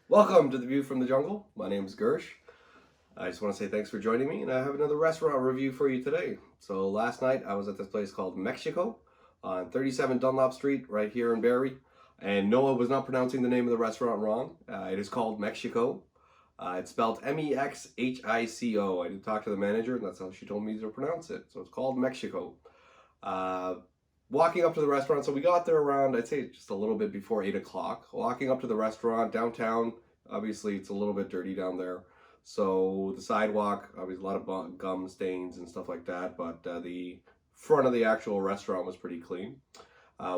Welcome to the View from the Jungle. My name is Gersh. I just want to say thanks for joining me, and I have another restaurant review for you today. So last night I was at this place called Mexhico on 37 Dunlop Street right here in Barrie. And Noah was not pronouncing the name of the restaurant wrong. It is called Mexhico. It's spelled Mexhico. I did talk to the manager, and that's how she told me to pronounce it. So it's called Mexhico. Uh, Walking up to the restaurant, so we got there around, I'd say just a little bit before 8 o'clock. Walking up to the restaurant downtown, obviously it's a little bit dirty down there. So the sidewalk, obviously a lot of gum stains and stuff like that, but the front of the actual restaurant was pretty clean.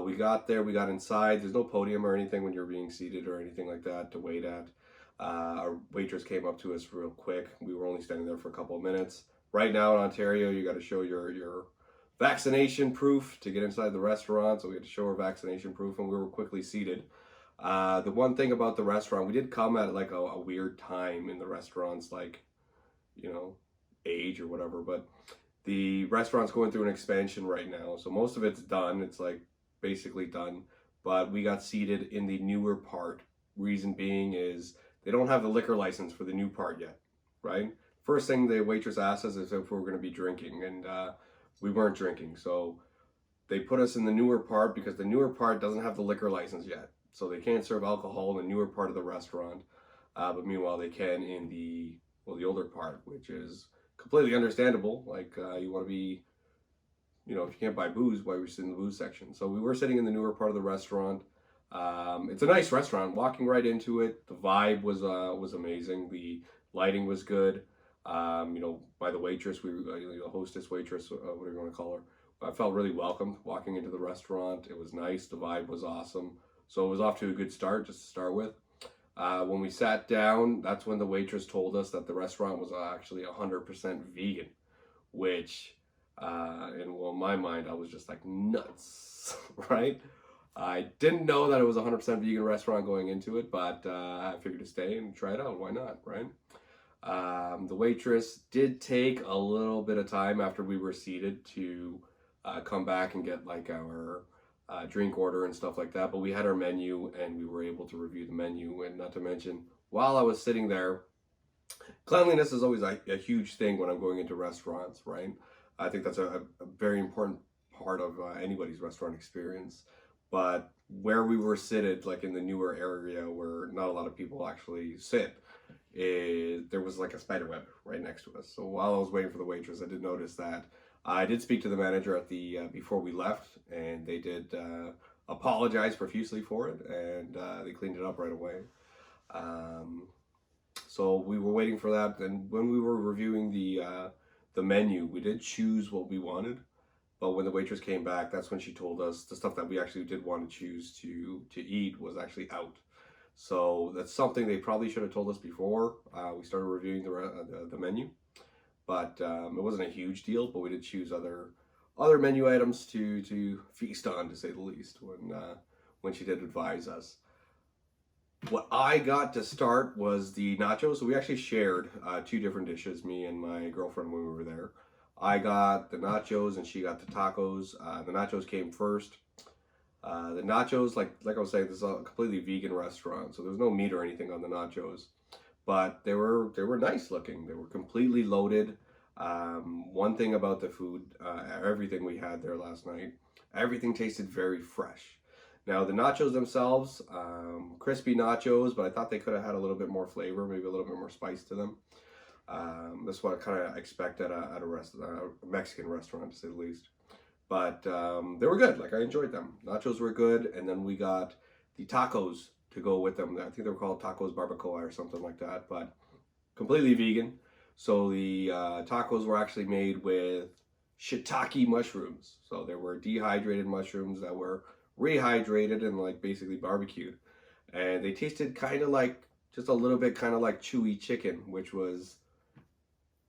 We got there, we got inside. There's no podium or anything when you're being seated or anything like that to wait at. Our waitress came up to us real quick. We were only standing there for a couple of minutes. Right now in Ontario, you got to show your vaccination proof to get inside the restaurant, so we had to show our vaccination proof, and we were quickly seated. The one thing about the restaurant, we did come at like a weird time in the restaurant's like, age or whatever, but the restaurant's going through an expansion right now, so most of it's done. It's like basically done, but we got seated in the newer part. Reason being is they don't have the liquor license for the new part yet, right? First thing the waitress asked us is if we're going to be drinking, and we weren't drinking. So they put us in the newer part because the newer part doesn't have the liquor license yet. So they can't serve alcohol in the newer part of the restaurant. But meanwhile, they can in the older part, which is completely understandable. Like you want to be, if you can't buy booze, why are we sitting in the booze section? So we were sitting in the newer part of the restaurant. It's a nice restaurant. Walking right into it, the vibe was amazing. The lighting was good. By the waitress, the hostess waitress, whatever you want to call her. I felt really welcomed walking into the restaurant. It was nice. The vibe was awesome. So it was off to a good start, just to start with. When we sat down, that's when the waitress told us that the restaurant was actually 100% vegan, which, in my mind, I was just like nuts, right? I didn't know that it was a 100% vegan restaurant going into it, but I figured to stay and try it out. Why not, right? The waitress did take a little bit of time after we were seated to come back and get like our drink order and stuff like that. But we had our menu and we were able to review the menu. And not to mention, while I was sitting there, cleanliness is always a huge thing when I'm going into restaurants, right? I think that's a very important part of anybody's restaurant experience. But where we were seated, like in the newer area where not a lot of people actually sit, there was like a spider web right next to us. So while I was waiting for the waitress, I did notice that. I did speak to the manager at the before we left, and they did apologize profusely for it, and they cleaned it up right away. So we were waiting for that, and when we were reviewing the menu, we did choose what we wanted. But when the waitress came back, that's when she told us the stuff that we actually did want to choose to eat was actually out. So that's something they probably should have told us before we started reviewing the menu. But it wasn't a huge deal. But we did choose other menu items to feast on, to say the least, when she did advise us. What I got to start was the nachos. So we actually shared two different dishes, me and my girlfriend, when we were there. I got the nachos and she got the tacos. The nachos came first. The nachos, like I was saying, this is a completely vegan restaurant, so there's no meat or anything on the nachos, but they were nice looking. They were completely loaded. One thing about the food, everything we had there last night, everything tasted very fresh. Now the nachos themselves, crispy nachos, but I thought they could have had a little bit more flavor, maybe a little bit more spice to them. That's what I kind of expect at a Mexican restaurant, to say the least. But they were good. Like, I enjoyed them. Nachos were good, and then we got the tacos to go with them. I think they were called tacos Barbacoa or something like that, but completely vegan. So the tacos were actually made with shiitake mushrooms. So they were dehydrated mushrooms that were rehydrated and like basically barbecued. And they tasted kind of like, just a little bit kind of like chewy chicken, which was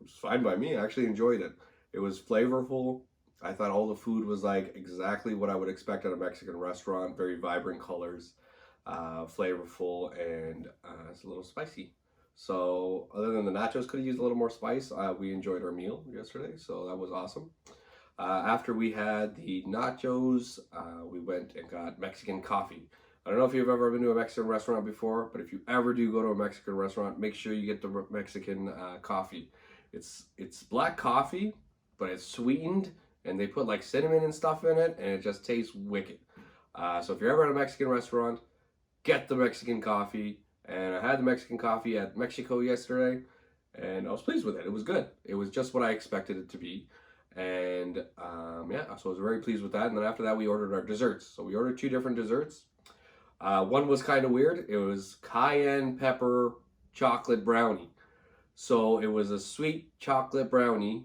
fine by me. I actually enjoyed it. It was flavorful. I thought all the food was like exactly what I would expect at a Mexican restaurant. Very vibrant colors, flavorful, and it's a little spicy. So other than the nachos could have used a little more spice, we enjoyed our meal yesterday, so that was awesome. After we had the nachos, we went and got Mexican coffee. I don't know if you've ever been to a Mexican restaurant before, but if you ever do go to a Mexican restaurant, make sure you get the Mexican coffee. It's black coffee, but it's sweetened, and they put like cinnamon and stuff in it, and it just tastes wicked. So if you're ever at a Mexican restaurant, get the Mexican coffee. And I had the Mexican coffee at Mexhico yesterday, and I was pleased with it. It was good. It was just what I expected it to be. And yeah, so I was very pleased with that. And then after that, we ordered our desserts. So we ordered 2 different desserts. One was kind of weird. It was cayenne pepper chocolate brownie. So it was a sweet chocolate brownie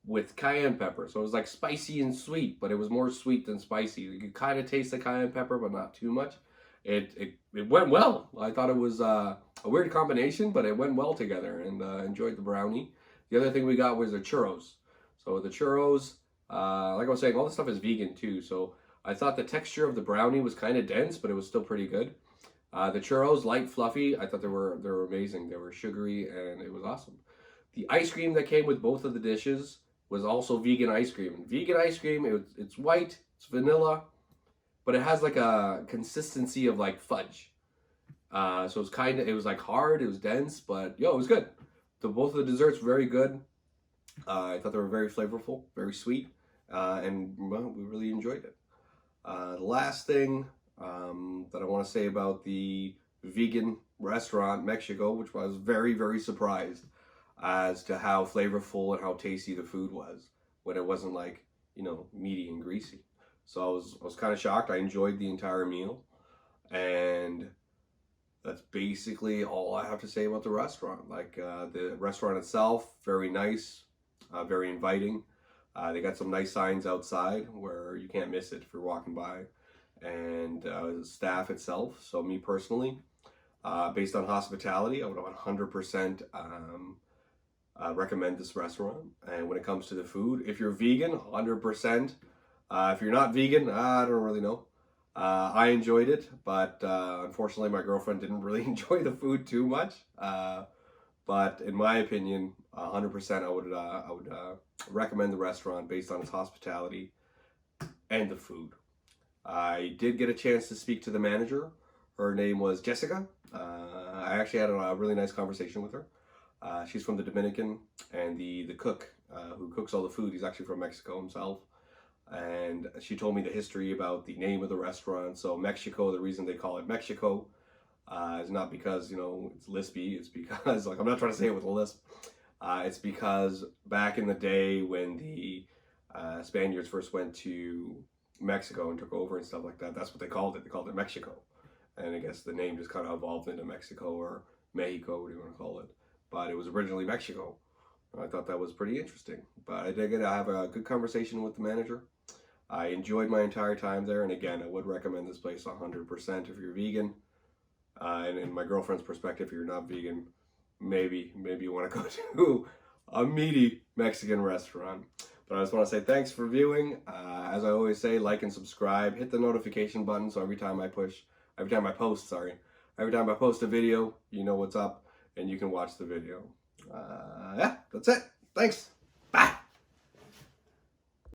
with cayenne pepper. So it was like spicy and sweet, but it was more sweet than spicy. You could kind of taste the cayenne pepper, but not too much. It went well. I thought it was a weird combination, but it went well together, and enjoyed the brownie. The other thing we got was the churros. So the churros, like I was saying, all this stuff is vegan too. So I thought the texture of the brownie was kind of dense, but it was still pretty good. The churros, light, fluffy. I thought they were amazing. They were sugary, and it was awesome. The ice cream that came with both of the dishes was also vegan ice cream. And vegan ice cream, it's white, it's vanilla, but it has like a consistency of like fudge. So it was like hard, it was dense, but it was good. Both of the desserts were very good. I thought they were very flavorful, very sweet, and well, we really enjoyed it. The last thing that I want to say about the vegan restaurant, Mexhico, which I was very, very surprised as to how flavorful and how tasty the food was when it wasn't like, meaty and greasy. So I was kind of shocked. I enjoyed the entire meal, and that's basically all I have to say about the restaurant. Like the restaurant itself, very nice, very inviting. They got some nice signs outside where you can't miss it if you're walking by, and the staff itself. So me personally, based on hospitality, I would 100% recommend this restaurant. And when it comes to the food, if you're vegan, 100%. If you're not vegan, I don't really know. I enjoyed it, but unfortunately my girlfriend didn't really enjoy the food too much. But in my opinion, 100% I would recommend the restaurant based on its hospitality and the food. I did get a chance to speak to the manager. Her name was Jessica. I actually had a really nice conversation with her. She's from the Dominican, and the cook who cooks all the food, he's actually from Mexico himself. And she told me the history about the name of the restaurant. So Mexhico, the reason they call it Mexhico is not because, it's lispy. It's because, I'm not trying to say it with a lisp. It's because back in the day when the Spaniards first went to Mexico and took over and stuff like that, that's what they called it. They called it Mexhico. And I guess the name just kind of evolved into Mexico or Mexico, what do you want to call it. But it was originally Mexhico. I thought that was pretty interesting. But I did have a good conversation with the manager. I enjoyed my entire time there, and again, I would recommend this place 100% if you're vegan. And in my girlfriend's perspective, if you're not vegan, maybe you want to go to a meaty Mexican restaurant. But I just want to say thanks for viewing. As I always say, like and subscribe. Hit the notification button so every time I post a video, you know what's up, and you can watch the video. Yeah, that's it. Thanks.